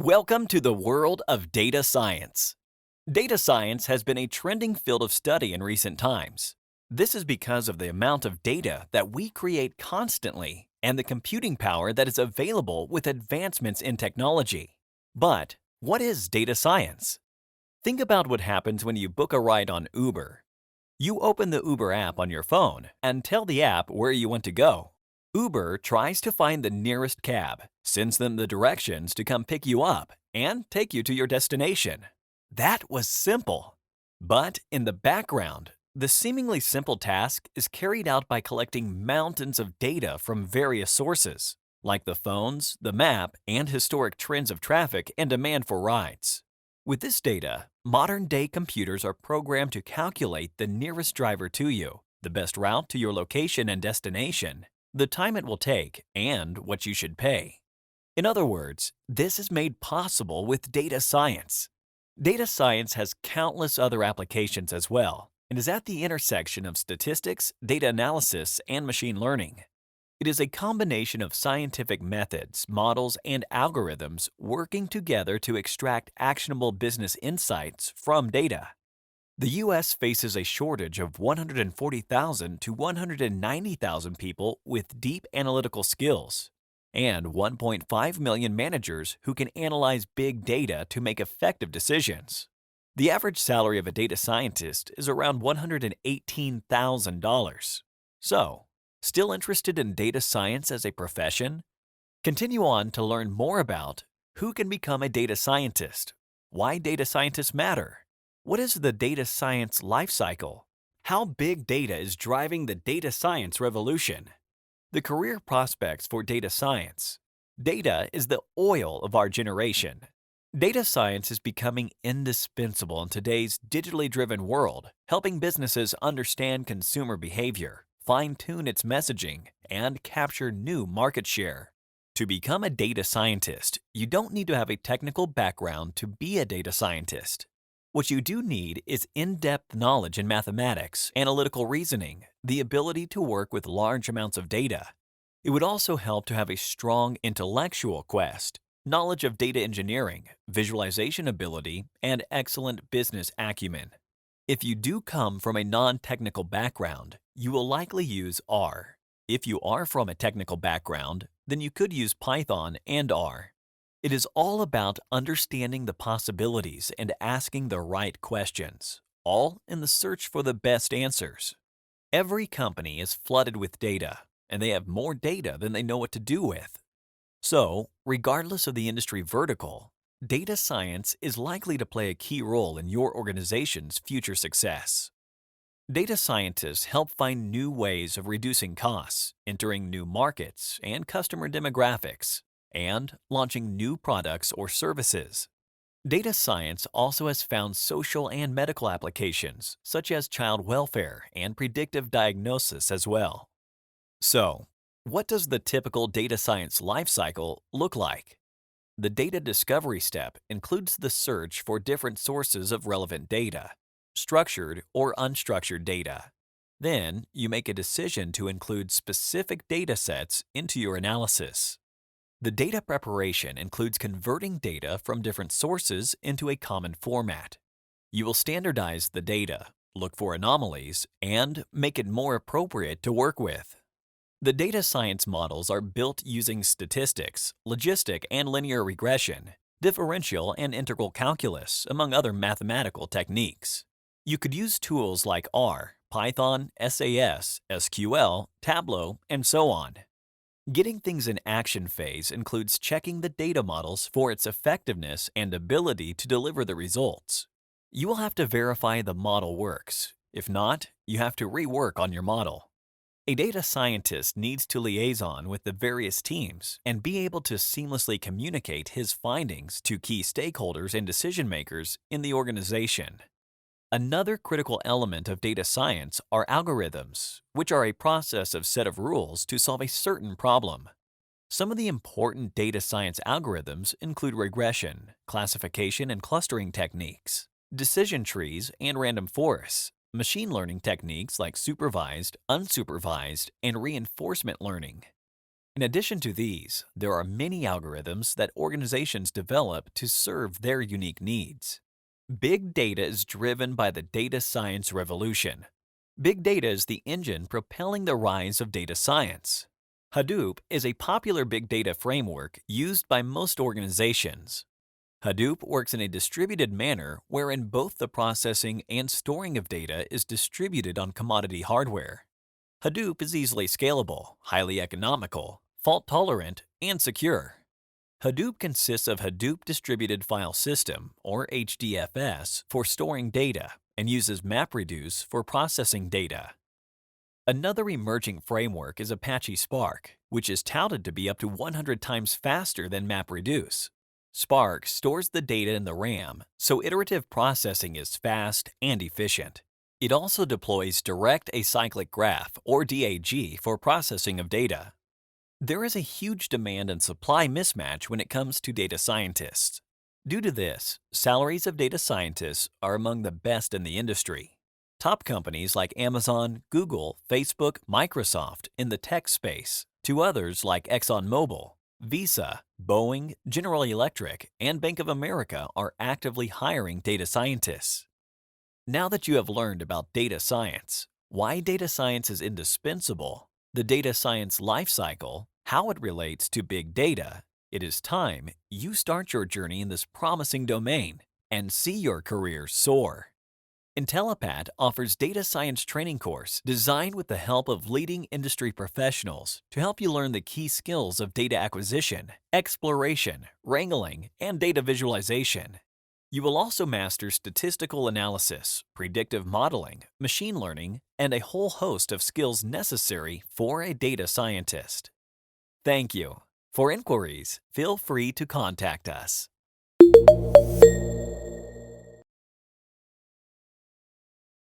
Welcome to the world of data science. Data science has been a trending field of study in recent times. This is because of the amount of data that we create constantly and the computing power that is available with advancements in technology. But what is data science? Think about what happens when you book a ride on Uber. You open the Uber app on your phone and tell the app where you want to go. Uber tries to find the nearest cab, sends them the directions to come pick you up, and take you to your destination. That was simple. But in the background, the seemingly simple task is carried out by collecting mountains of data from various sources, like the phones, the map, and historic trends of traffic and demand for rides. With this data, modern-day computers are programmed to calculate the nearest driver to you, the best route to your location and destination, the time it will take, and what you should pay. In other words, this is made possible with data science. Data science has countless other applications as well, and is at the intersection of statistics, data analysis, and machine learning. It is a combination of scientific methods, models, and algorithms working together to extract actionable business insights from data. The U.S. faces a shortage of 140,000 to 190,000 people with deep analytical skills, and 1.5 million managers who can analyze big data to make effective decisions. The average salary of a data scientist is around $118,000. So, still interested in data science as a profession? Continue on to learn more about who can become a data scientist, why data scientists matter, what is the data science life cycle, how big data is driving the data science revolution, the career prospects for data science. Data is the oil of our generation. Data science is becoming indispensable in today's digitally driven world, helping businesses understand consumer behavior, fine-tune its messaging, and capture new market share. To become a data scientist, you don't need to have a technical background to be a data scientist. What you do need is in-depth knowledge in mathematics, analytical reasoning, the ability to work with large amounts of data. It would also help to have a strong intellectual quest, knowledge of data engineering, visualization ability, and excellent business acumen. If you do come from a non-technical background, you will likely use R. If you are from a technical background, then you could use Python and R. It is all about understanding the possibilities and asking the right questions, all in the search for the best answers. Every company is flooded with data, and they have more data than they know what to do with. So, regardless of the industry vertical, data science is likely to play a key role in your organization's future success. Data scientists help find new ways of reducing costs, entering new markets and customer demographics, and launching new products or services. Data science also has found social and medical applications, such as child welfare and predictive diagnosis as well. So, what does the typical data science lifecycle look like? The data discovery step includes the search for different sources of relevant data, structured or unstructured data. Then, you make a decision to include specific data sets into your analysis. The data preparation includes converting data from different sources into a common format. You will standardize the data, look for anomalies, and make it more appropriate to work with. The data science models are built using statistics, logistic and linear regression, differential and integral calculus, among other mathematical techniques. You could use tools like R, Python, SAS, SQL, Tableau, and so on. Getting things in action phase includes checking the data models for its effectiveness and ability to deliver the results. You will have to verify the model works. If not, you have to rework on your model. A data scientist needs to liaison with the various teams and be able to seamlessly communicate his findings to key stakeholders and decision makers in the organization. Another critical element of data science are algorithms, which are a process of set of rules to solve a certain problem. Some of the important data science algorithms include regression, classification and clustering techniques, decision trees and random forests, machine learning techniques like supervised, unsupervised, and reinforcement learning. In addition to these, there are many algorithms that organizations develop to serve their unique needs. Big data is driven by the data science revolution. Big data is the engine propelling the rise of data science. Hadoop is a popular big data framework used by most organizations. Hadoop works in a distributed manner wherein both the processing and storing of data is distributed on commodity hardware. Hadoop is easily scalable, highly economical, fault-tolerant, and secure. Hadoop consists of Hadoop Distributed File System, or HDFS, for storing data and uses MapReduce for processing data. Another emerging framework is Apache Spark, which is touted to be up to 100 times faster than MapReduce. Spark stores the data in the RAM, so iterative processing is fast and efficient. It also deploys Direct Acyclic Graph, or DAG, for processing of data. There is a huge demand and supply mismatch when it comes to data scientists. Due to this, salaries of data scientists are among the best in the industry. Top companies like Amazon, Google, Facebook, Microsoft in the tech space, to others like ExxonMobil, Visa, Boeing, General Electric, and Bank of America are actively hiring data scientists. Now that you have learned about data science, why data science is indispensable, the data science lifecycle, how it relates to big data, it is time you start your journey in this promising domain and see your career soar. Intellipat offers data science training course designed with the help of leading industry professionals to help you learn the key skills of data acquisition, exploration, wrangling, and data visualization. You will also master statistical analysis, predictive modeling, machine learning, and a whole host of skills necessary for a data scientist. Thank you. For inquiries, feel free to contact us.